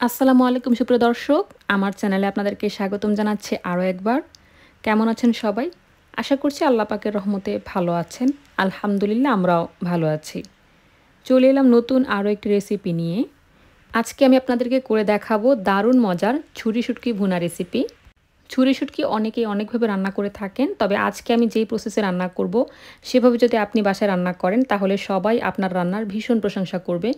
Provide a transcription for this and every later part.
আসসালামু আলাইকুম সুপ্রিয় দর্শক, আমার চ্যানেলে আপনাদেরকে স্বাগতম জানাচ্ছি আরও একবার। কেমন আছেন সবাই? আশা করছি আল্লাহ পাকের রহমতে ভালো আছেন। আলহামদুলিল্লাহ আমরাও ভালো আছি। চলে এলাম নতুন আরও একটি রেসিপি নিয়ে। আজকে আমি আপনাদেরকে করে দেখাবো দারুণ মজার ছুরি শুটকি ভুনা রেসিপি। ছুরি শুটকি অনেকেই অনেকভাবে রান্না করে থাকেন, তবে আজকে আমি যেই প্রসেসে রান্না করব সেভাবে যদি আপনি বাসায় রান্না করেন তাহলে সবাই আপনার রান্নার ভীষণ প্রশংসা করবে।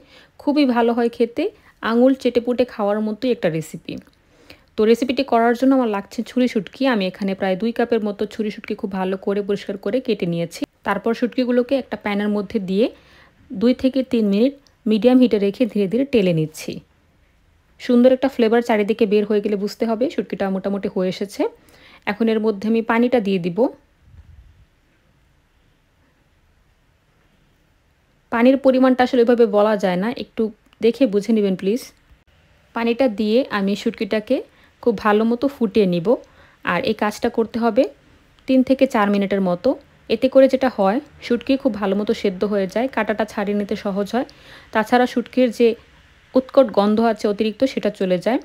খুবই ভালো হয় খেতে, আঙুল চেটেপুটে খাওয়ার মতোই একটা রেসিপি। তো রেসিপিটি করার জন্য আমার লাগছে ছুরি শুটকি। আমি এখানে প্রায় 2 কাপের মতো ছুরি শুটকি খুব ভালো করে পরিষ্কার করে কেটে নিয়েছি। তারপর শুটকিগুলোকে একটা প্যানের মধ্যে দিয়ে 2 থেকে 3 মিনিট মিডিয়াম হিটে রেখে ধীরে ধীরে টেলে নিচ্ছি। সুন্দর একটা ফ্লেভার চারিদিকে বের হয়ে গেলে বুঝতে হবে শুটকিটা মোটামুটি হয়ে এসেছে। এখন এর মধ্যে আমি পানিটা দিয়ে দিব। পানির পরিমাণটা আসলে এভাবে বলা যায় না, একটু দেখে বুঝে নেবেন প্লিজ। পানিটা দিয়ে আমি শুটকিটাকে খুব ভালো মতো ফুটিয়ে নিব। আর এই কাজটা করতে হবে 3 থেকে 4 মিনিটের মতো। এতে করে যেটা হয়, শুটকি খুব ভালো মতো সেদ্ধ হয়ে যায়, কাঁটাটা ছাড়িয়ে নিতে সহজ হয়। তাছাড়া শুটকির যে উৎকট গন্ধ আছে অতিরিক্ত, সেটা চলে যায়।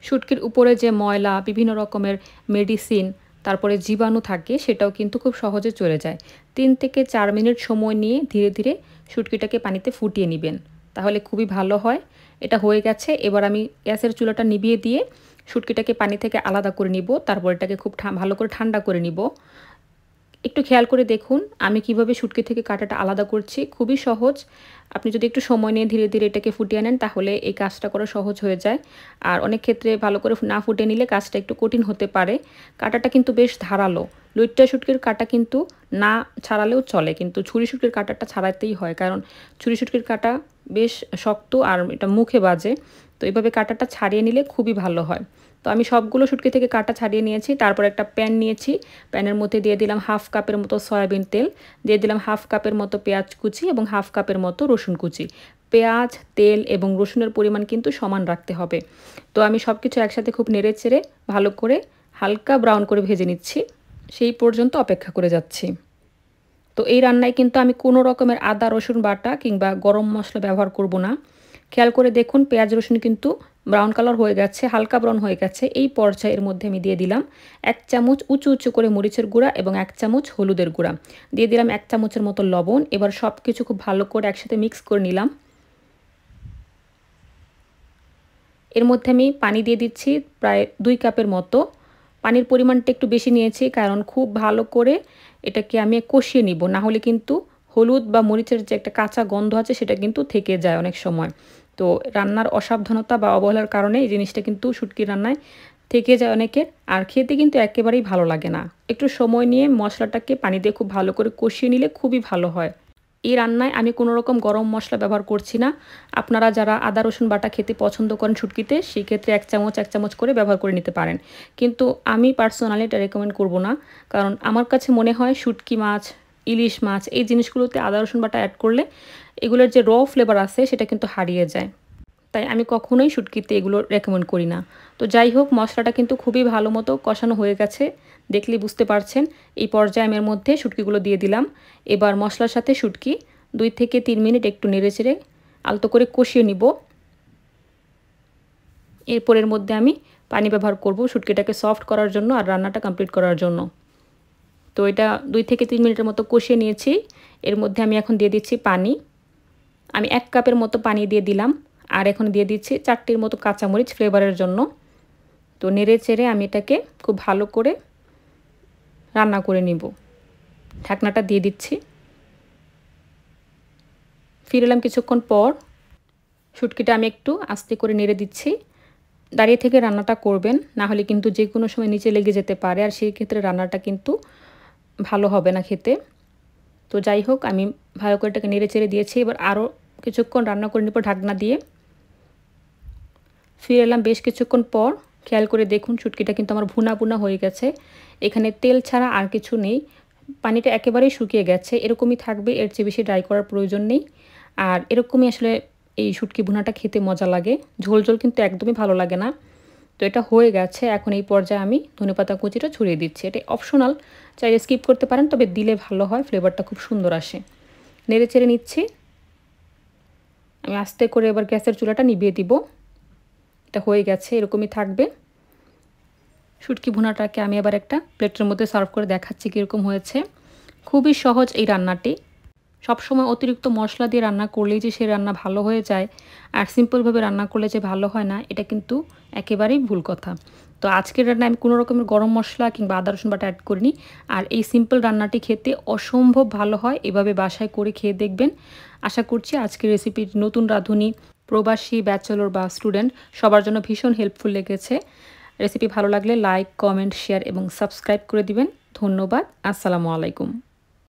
শুটকির উপরে যে ময়লা, বিভিন্ন রকমের মেডিসিন, তারপরে জীবাণু থাকে, সেটাও কিন্তু খুব সহজে চলে যায়। 3 থেকে 4 মিনিট সময় নিয়ে ধীরে ধীরে শুটকিটাকে পানিতে ফুটিয়ে নেবেন, তাহলে খুবই ভালো হয়। এটা হয়ে গেছে। এবার আমি গ্যাসের চুলাটা নিভিয়ে দিয়ে শুটকিটাকে পানি থেকে আলাদা করে নিব। তারপর এটাকে খুব ভালো করে ঠান্ডা করে নিব। একটু খেয়াল করে দেখুন আমি কিভাবে শুটকি থেকে কাঁটাটা আলাদা করছি। খুবই সহজ। আপনি যদি একটু সময় নিয়ে ধীরে ধীরে এটাকে ফুটিয়ে নেন তাহলে এই কাজটা করা সহজ হয়ে যায়। আর অনেক ক্ষেত্রে ভালো করে না ফুটিয়ে নিলে কাজটা একটু কঠিন হতে পারে। কাঁটাটা কিন্তু বেশ ধারালো। লইট্টা শুটকির কাঁটা কিন্তু না ছাড়ালেও চলে, কিন্তু ছুরি শুটকির কাঁটাটা ছাড়াতেই হয়, কারণ ছুরি শুটকির কাঁটা বেশ শক্ত আর এটা মুখে বাজে। তো এইভাবে কাঁটাটা ছাড়িয়ে নিলে খুবই ভালো হয়। তো আমি সবগুলো শুটকি থেকে কাঁটা ছাড়িয়ে নিয়েছি। তারপর একটা প্যান নিয়েছি। প্যানের মধ্যে দিয়ে দিলাম হাফ কাপের মতো সয়াবিন তেল, দিয়ে দিলাম হাফ কাপের মতো পেঁয়াজ কুচি এবং হাফ কাপের মতো রসুন কুচি। পেঁয়াজ, তেল এবং রসুনের পরিমাণ কিন্তু সমান রাখতে হবে। তো আমি সব কিছু একসাথে খুব নেড়ে চেড়ে ভালো করে হালকা ব্রাউন করে ভেজে নিচ্ছি। সেই পর্যন্ত অপেক্ষা করে যাচ্ছি। তো এই রান্নায় কিন্তু আমি কোনো রকমের আদা রসুন বাটা কিংবা গরম মশলা ব্যবহার করব না। খেয়াল করে দেখুন পেঁয়াজ রসুন কিন্তু ব্রাউন কালার হয়ে গেছে, হালকা ব্রাউন হয়ে গেছে। এই পর্যায়ের মধ্যে আমি দিয়ে দিলাম 1 চামচ উঁচু উঁচু করে মরিচের গুঁড়া এবং 1 চামচ হলুদের গুঁড়া, দিয়ে দিলাম 1 চামচের মতো লবণ। এবার সব কিছু খুব ভালো করে একসাথে মিক্স করে নিলাম। এর মধ্যে আমি পানি দিয়ে দিচ্ছি প্রায় 2 কাপের মতো। পানির পরিমাণটা একটু বেশি নিয়েছি, কারণ খুব ভালো করে এটাকে আমি কষিয়ে নিব, না হলে কিন্তু হলুদ বা মরিচের যে একটা কাঁচা গন্ধ আছে সেটা কিন্তু থেকে যায় অনেক সময়। তো রান্নার অসাবধানতা বা অবহেলার কারণে এই জিনিসটা কিন্তু শুটকি রান্নায় থেকে যায় অনেকের, আর খেতে কিন্তু একেবারেই ভালো লাগে না। একটু সময় নিয়ে মশলাটাকে পানি দিয়ে খুব ভালো করে কষিয়ে নিলে খুবই ভালো হয়। এই রান্নায় আমি কোনো রকম গরম মশলা ব্যবহার করছি না। আপনারা যারা আদা রসুন বাটা খেতে পছন্দ করেন শুটকিতে, সেক্ষেত্রে 1 চামচ 1 চামচ করে ব্যবহার করে নিতে পারেন। কিন্তু আমি পার্সোনালি এটা রেকমেন্ড করব না, কারণ আমার কাছে মনে হয় শুটকি মাছ, ইলিশ মাছ এই জিনিসগুলোতে আদা রসুন বাটা অ্যাড করলে এগুলোর যে ফ্লেভার আছে সেটা কিন্তু হারিয়ে যায়। তাই আমি কখনোই শুটকিতে এগুলো রেকমেন্ড করি না। তো যাই হোক, মশলাটা কিন্তু খুবই ভালো মতো কষানো হয়ে গেছে, দেখলেই বুঝতে পারছেন। এই পর্যায়ে আমি এর মধ্যে শুটকিগুলো দিয়ে দিলাম। এবার মশলার সাথে শুটকি 2 থেকে 3 মিনিট একটু নেড়েচেড়ে আলতো করে কষিয়ে নিব। এরপর এর মধ্যে আমি পানি ব্যবহার করব শুটকিটাকে সফট করার জন্য আর রান্নাটা কমপ্লিট করার জন্য। তো এটা 2 থেকে 3 মিনিটের মতো কষিয়ে নিয়েছি। এর মধ্যে আমি এখন দিয়ে দিচ্ছি পানি। আমি 1 কাপের মতো পানি দিয়ে দিলাম। আর এখন দিয়ে দিচ্ছি 4টির মতো কাঁচামরিচ ফ্লেভারের জন্য। তো নেড়ে চেড়ে আমি এটাকে খুব ভালো করে রান্না করে নিব। ঢাকনাটা দিয়ে দিচ্ছি। ফিরে এলাম কিছুক্ষণ পর। শুটকিটা আমি একটু আস্তে করে নেড়ে দিচ্ছি। দাঁড়িয়ে থেকে রান্নাটা করবেন, না হলে কিন্তু যে কোনো সময় নিচে লেগে যেতে পারে, আর সেই ক্ষেত্রে রান্নাটা কিন্তু ভালো হবে না খেতে। তো যাই হোক, আমি ভালো করে এটাকে নেড়ে চেড়ে দিয়েছি। এবার আরও কিছুক্ষণ রান্না করে নেব ঢাকনা দিয়ে। ফিরে এলাম বেশ কিছুক্ষণ পর। খেয়াল করে দেখুন শুটকিটা কিন্তু আমার ভুনা ভুনা হয়ে গেছে। এখানে তেল ছাড়া আর কিছু নেই। পানিটা একেবারেই শুকিয়ে গেছে। এরকমই থাকবে, এর চেয়ে বেশি ড্রাই করার প্রয়োজন নেই। আর এরকমই আসলে এই শুটকি ভুনাটা খেতে মজা লাগে। ঝোল ঝোল কিন্তু একদমই ভালো লাগে না। তো এটা হয়ে গেছে। এখন এই পর্যায়ে আমি ধনেপাতা কুচিটা ছড়িয়ে দিচ্ছি। এটা অপশনাল, চাইলে স্কিপ করতে পারেন, তবে দিলে ভালো হয়, ফ্লেভারটা খুব সুন্দর আসে। নেড়ে চেড়ে নিচ্ছি। আমি আস্তে করে এবার গ্যাসের চুলাটা নিভিয়ে দিব। এটা এটা হয়ে গেছে, এরকমই থাকবে। শুটকি ভুনাটাকে আমি আবার একটা প্লেটের মধ্যে সার্ভ করে দেখাচ্ছি কীরকম হয়েছে। খুবই সহজ এই রান্নাটি। সবসময় অতিরিক্ত মশলা দিয়ে রান্না করলেই যে সেই রান্না ভালো হয়ে যায় আর সিম্পলভাবে রান্না করলে যে ভালো হয় না, এটা কিন্তু একেবারেই ভুল কথা। তো আজকের রান্নায় আমি কোনো রকমের গরম মশলা কিংবা আদা রসুন বাটা অ্যাড করিনি। আর এই সিম্পল রান্নাটি খেতে অসম্ভব ভালো হয়। এভাবে বাসায় করে খেয়ে দেখবেন। আশা করছি আজকের রেসিপির নতুন রাঁধুনি, প্রবাসী, ব্যাচেলর বা স্টুডেন্ট সবার জন্য ভীষণ হেল্পফুল লেগেছে। রেসিপি ভালো লাগলে লাইক, কমেন্ট, শেয়ার এবং সাবস্ক্রাইব করে দিবেন। ধন্যবাদ। আসসালামু আলাইকুম।